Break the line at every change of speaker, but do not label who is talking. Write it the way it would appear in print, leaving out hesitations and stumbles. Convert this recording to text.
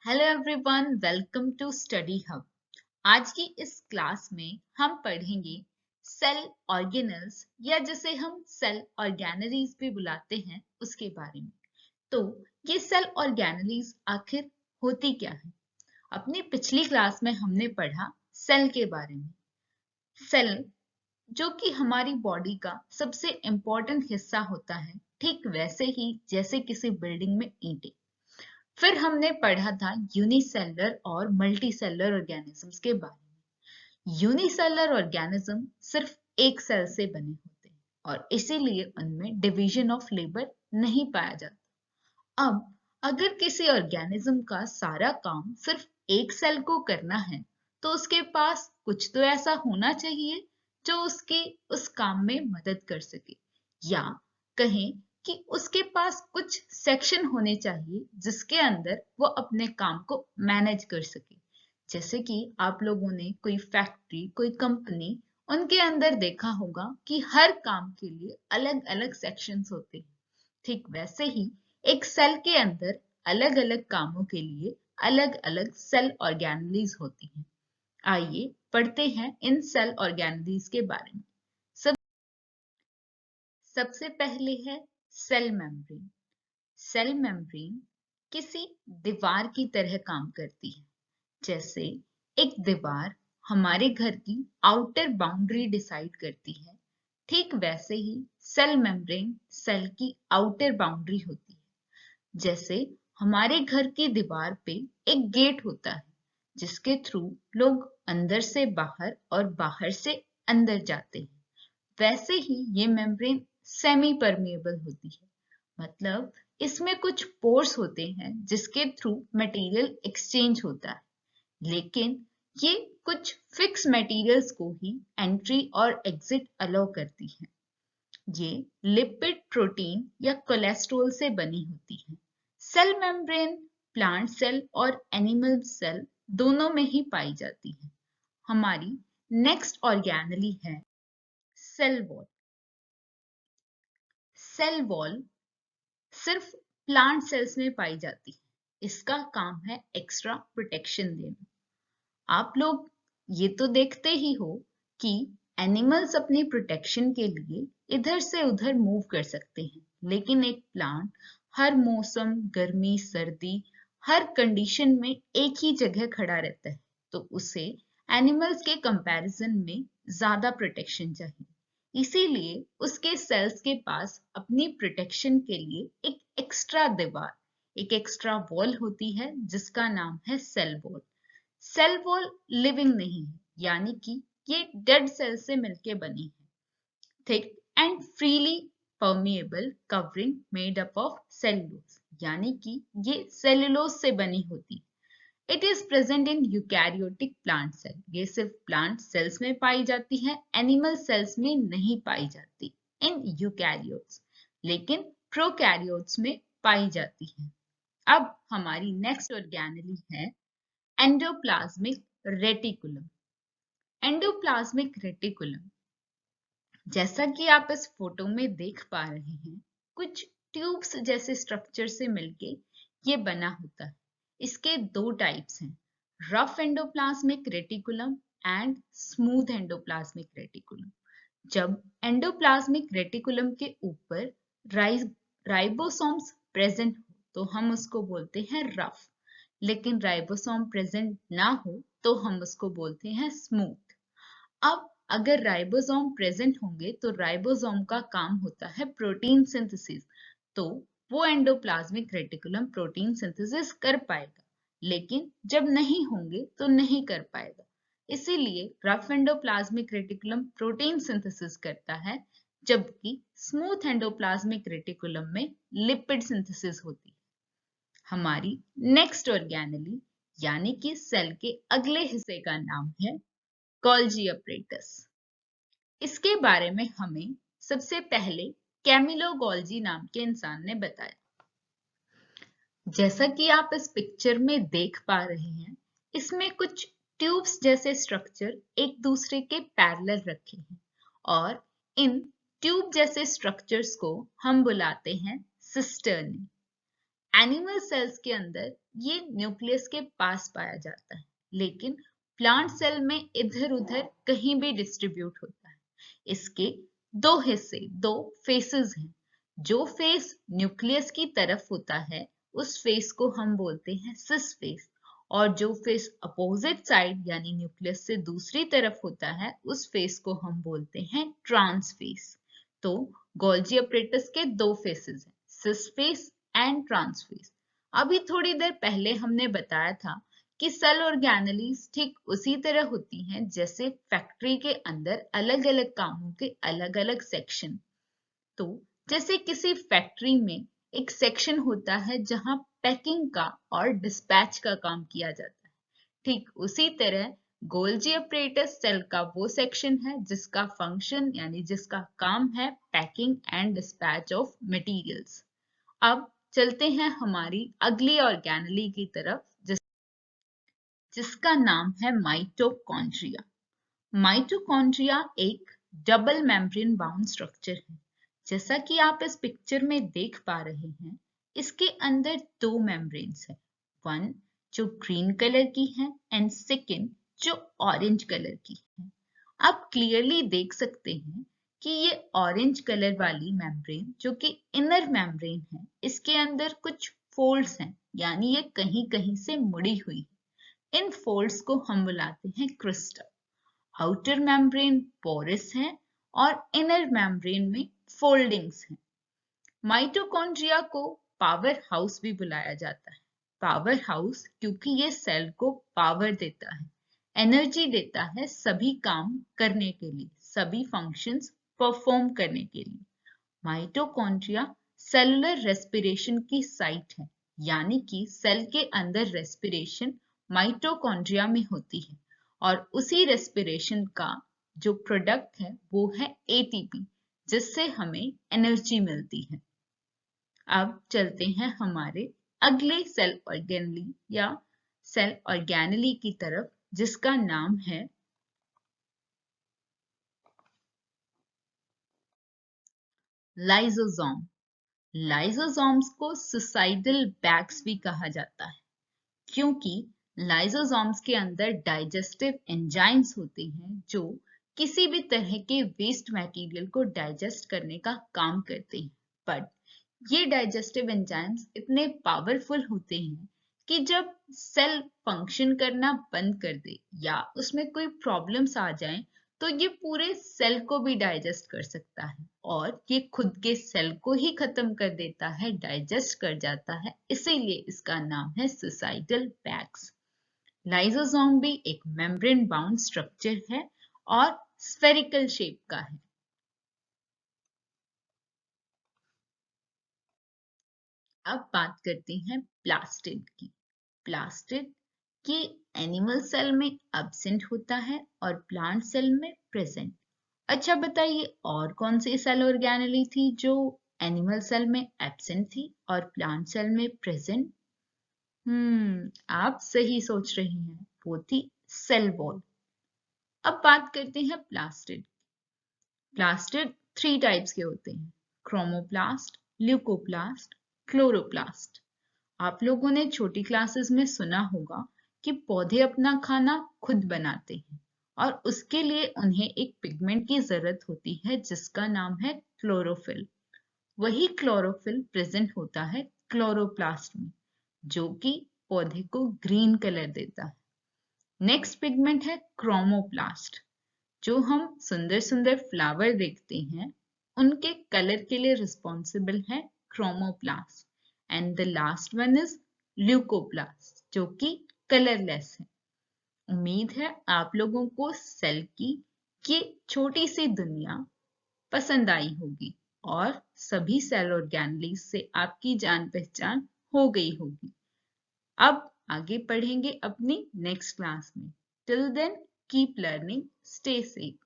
Hello everyone, welcome to Study Hub. आज की इस क्लास में हम पढ़ेंगे सेल ऑर्गेनल्स या जिसे हम सेल ऑर्गेनलीज भी बुलाते हैं उसके बारे में। तो ये सेल ऑर्गेनलीज आखिर होती क्या है? अपनी पिछली क्लास में हमने पढ़ा सेल के बारे में। सेल जो कि हमारी बॉडी का सबसे इम्पोर्टेंट हिस्सा होता है, ठीक वैसे ही जैसे किसी बिल्डिंग में ईंटें। फिर हमने पढ़ा था यूनिसेलुलर और मल्टीसेलुलर ऑर्गेनिजम्स के बारे में। यूनिसेलुलर ऑर्गेनिज्म सिर्फ एक सेल से बने होते हैं और इसीलिए उनमें डिवीजन ऑफ लेबर नहीं पाया जाता। अब अगर किसी ऑर्गेनिज्म का सारा काम सिर्फ एक सेल को करना है, तो उसके पास कुछ तो ऐसा होना चाहिए जो उसके उस काम में मदद कर सके, या कहें कि उसके पास कुछ सेक्शन होने चाहिए जिसके अंदर वो अपने काम को मैनेज कर सके। जैसे कि आप लोगों ने कोई फैक्ट्री, कोई कंपनी, उनके अंदर देखा होगा कि हर काम के लिए अलग अलग सेक्शंस होते हैं। ठीक वैसे ही एक सेल के अंदर अलग अलग कामों के लिए अलग अलग सेल ऑर्गेनलीज होती हैं। आइए पढ़ते हैं इन सेल ऑर्गेनलीज के बारे में। सबसे पहले है सेल मेम्ब्रेन। सेल मेम्ब्रेन किसी दीवार की तरह काम करती है। जैसे एक दीवार हमारे घर की आउटर बाउंड्री डिसाइड करती है, ठीक वैसे ही सेल मेम्ब्रेन सेल की आउटर बाउंड्री होती है। जैसे हमारे घर की दीवार पे एक गेट होता है जिसके थ्रू लोग अंदर से बाहर और बाहर से अंदर जाते हैं, वैसे ही ये मेम्ब्रेन सेमी परमिएबल होती है। मतलब इसमें कुछ पोर्स होते हैं जिसके थ्रू मटेरियल एक्सचेंज होता है, लेकिन ये कुछ फिक्स मटेरियल्स को ही एंट्री और एग्जिट अलाउ करती है। ये लिपिड, प्रोटीन या कोलेस्ट्रॉल से बनी होती है। सेल मेम्ब्रेन प्लांट सेल और एनिमल सेल दोनों में ही पाई जाती है। हमारी नेक्स्ट ऑर्गेनली है सेल वॉल। सेल वॉल सिर्फ प्लांट सेल्स में पाई जाती है। इसका काम है एक्स्ट्रा प्रोटेक्शन देना। आप लोग ये तो देखते ही हो कि एनिमल्स अपनी प्रोटेक्शन के लिए इधर से उधर मूव कर सकते हैं, लेकिन एक प्लांट हर मौसम, गर्मी, सर्दी, हर कंडीशन में एक ही जगह खड़ा रहता है, तो उसे एनिमल्स के कंपैरिजन में ज्यादा प्रोटेक्शन चाहिए। इसीलिए उसके सेल्स के पास अपनी प्रोटेक्शन के लिए एक एक्स्ट्रा दीवार, एक एक्स्ट्रा वॉल होती है जिसका नाम है cell wall. Cell wall living नहीं है, यानी कि ये डेड सेल से मिलके बनी है। Thick and freely permeable covering made up of cellulose, यानी कि ये सेल्यूलोज से बनी होती है। It is present in eukaryotic plant cell. ये सिर्फ प्लांट सेल्स में पाई जाती है, एनिमल सेल्स में नहीं पाई जाती इन यूकैरियोट्स, लेकिन प्रोकैरियोट्स में पाई जाती है। अब हमारी नेक्स्ट ऑर्गेनली है एंडोप्लाज्मिक रेटिकुलम। एंडोप्लाज्मिक रेटिकुलम, जैसा कि आप इस फोटो में देख पा रहे हैं, कुछ ट्यूब्स जैसे स्ट्रक्चर से मिलके ये बना होता है। इसके दो टाइप्स हैं, rough endoplasmic reticulum and smooth endoplasmic reticulum. जब एंडोप्लाज्मिक रेटिकुलम के ऊपर राइबोसोम्स प्रेजेंट हो तो हम उसको बोलते हैं रफ, लेकिन राइबोसोम प्रेजेंट ना हो तो हम उसको बोलते हैं स्मूथ। अब अगर राइबोसोम प्रेजेंट होंगे तो राइबोसोम का काम होता है प्रोटीन सिंथेसिस, तो वो एंडोप्लाज्मिक रेटिकुलम प्रोटीन सिंथेसिस कर पाएगा, लेकिन जब नहीं होंगे तो नहीं कर पाएगा। इसीलिए rough endoplasmic reticulum protein synthesis करता है, जबकि स्मूथ एंडोप्लाज्मिक रेटिकुलम में लिपिड सिंथेसिस होती है। हमारी नेक्स्ट ऑर्गेनली यानी कि सेल के अगले हिस्से का नाम है गोल्जी अपरेटस। इसके बारे में हमें सबसे पहले कैमिलो गोल्जी नाम के इंसान ने बताया। जैसा कि आप इस पिक्चर में देख पा रहे हैं, इसमें कुछ ट्यूब्स जैसे स्ट्रक्चर एक दूसरे के पैरेलल रखे हैं और इन ट्यूब जैसे स्ट्रक्चर्स को हम बुलाते हैं सिस्टर्नी। एनिमल सेल्स के अंदर ये न्यूक्लियस के पास पाया जाता है, लेकिन प्लांट सेल में इधर उधर कहीं भी डिस्ट्रीब्यूट होता है। इसके दो हिस्से, दो फेसेस हैं। जो फेस न्यूक्लियस की तरफ होता है उस फेस को हम बोलते हैं सिस फेस, और जो फेस अपोजिट साइड यानी न्यूक्लियस से दूसरी तरफ होता है उस फेस को हम बोलते हैं ट्रांस फेस। तो गोल्जी अपरेटस के दो फेसेस हैं, cis face and trans face. अभी थोड़ी देर पहले हमने बताया था कि सेल ऑर्गेनेलीज ठीक उसी तरह होती हैं जैसे फैक्ट्री के अंदर अलग अलग कामों के अलग अलग सेक्शन। तो जैसे किसी फैक्ट्री में एक सेक्शन होता है जहां पैकिंग का और डिस्पैच का काम किया जाता है, ठीक उसी तरह गोल्जी अपरेटस सेल का वो सेक्शन है जिसका फंक्शन यानी जिसका काम है packing and dispatch of materials. अब चलते हैं हमारी अगली ऑर्गेनेली की तरफ जिसका नाम है माइटोकॉन्ड्रिया। माइटोकॉन्ड्रिया एक डबल मेम्ब्रेन बाउंड स्ट्रक्चर है। जैसा कि आप इस पिक्चर में देख पा रहे हैं, इसके अंदर दो मेम्ब्रेन्स हैं, वन जो ग्रीन कलर की है एंड सेकेंड जो ऑरेंज कलर की है। आप क्लियरली देख सकते हैं कि ये ऑरेंज कलर वाली मेम्ब्रेन जो कि इनर मेम्ब्रेन है, इसके अंदर कुछ फोल्ड्स हैं, यानी ये कहीं कहीं से मुड़ी हुई है। इन फोल्ड्स को हम बुलाते हैं क्रिस्टल। आउटर मेम्ब्रेन पोरस है और इनर मेम्ब्रेन में फोल्डिंग्स हैं। माइटोकॉन्ड्रिया को पावर हाउस भी बुलाया जाता है। पावर हाउस क्योंकि ये सेल को पावर देता है, एनर्जी देता है सभी काम करने के लिए, सभी फंक्शंस परफॉर्म करने के लिए। माइटोकॉन्ड्रिया सेलुलर रेस्पिरेशन की साइट है, यानी कि सेल के अंदर रेस्पिरेशन माइटोकॉन्ड्रिया में होती है, और उसी रेस्पिरेशन का जो प्रोडक्ट है वो है एटीपी, जिससे हमें एनर्जी मिलती है। अब चलते हैं हमारे अगले सेल ऑर्गेनली या सेल ऑर्गेनेली की तरफ जिसका नाम है लाइसोसोम। लाइसोसोम्स को सुसाइडल बैग्स भी कहा जाता है, क्योंकि लाइसोसोम्स के अंदर डाइजेस्टिव एंजाइम्स होते हैं जो किसी भी तरह के वेस्ट मटेरियल को डाइजेस्ट करने का काम करते हैं। बट ये डाइजेस्टिव एंजाइम्स इतने पावरफुल होते हैं कि जब सेल फंक्शन करना बंद कर दे या उसमें कोई प्रॉब्लम्स आ जाए तो ये पूरे सेल को भी डाइजेस्ट कर सकता है, और ये खुद के सेल को ही खत्म कर देता है, डाइजेस्ट कर जाता है। इसीलिए इसका नाम है सुसाइडल बैग्स। लाइसोसोम भी एक मेम्ब्रेन बाउंड स्ट्रक्चर है और स्फेरिकल शेप का है। अब बात करते हैं प्लास्टिड की। प्लास्टिड ये एनिमल सेल में एब्सेंट होता है और प्लांट सेल में प्रेजेंट। अच्छा बताइए, और कौन सी सेल ऑर्गेनेली थी जो एनिमल सेल में एब्सेंट थी और प्लांट सेल में प्रेजेंट? आप सही सोच रही हैं, वो थी सेल वॉल। अब बात करते हैं प्लास्टिड। प्लास्टिड 3 टाइप्स के होते हैं, क्रोमोप्लास्ट, ल्यूकोप्लास्ट, क्लोरोप्लास्ट। आप लोगों ने छोटी क्लासेस में सुना होगा कि पौधे अपना खाना खुद बनाते हैं और उसके लिए उन्हें एक पिगमेंट की जरूरत होती है जिसका नाम है क्लोरोफिल। वही क्लोरोफिल प्रेजेंट होता है क्लोरोप्लास्ट में, जो कि पौधे को ग्रीन कलर देता है। नेक्स्ट पिगमेंट है क्रोमोप्लास्ट। जो हम सुंदर सुंदर फ्लावर देखते हैं उनके कलर के लिए रिस्पॉन्सिबल है chromoplast. And the last one is leucoplast, जो कि कलरलेस है। उम्मीद है आप लोगों को सेल की ये छोटी सी दुनिया पसंद आई होगी और सभी सेल ऑर्गेनेलीज से आपकी जान पहचान हो गई होगी। अब आगे पढ़ेंगे अपनी नेक्स्ट क्लास में। Till then keep learning, stay safe.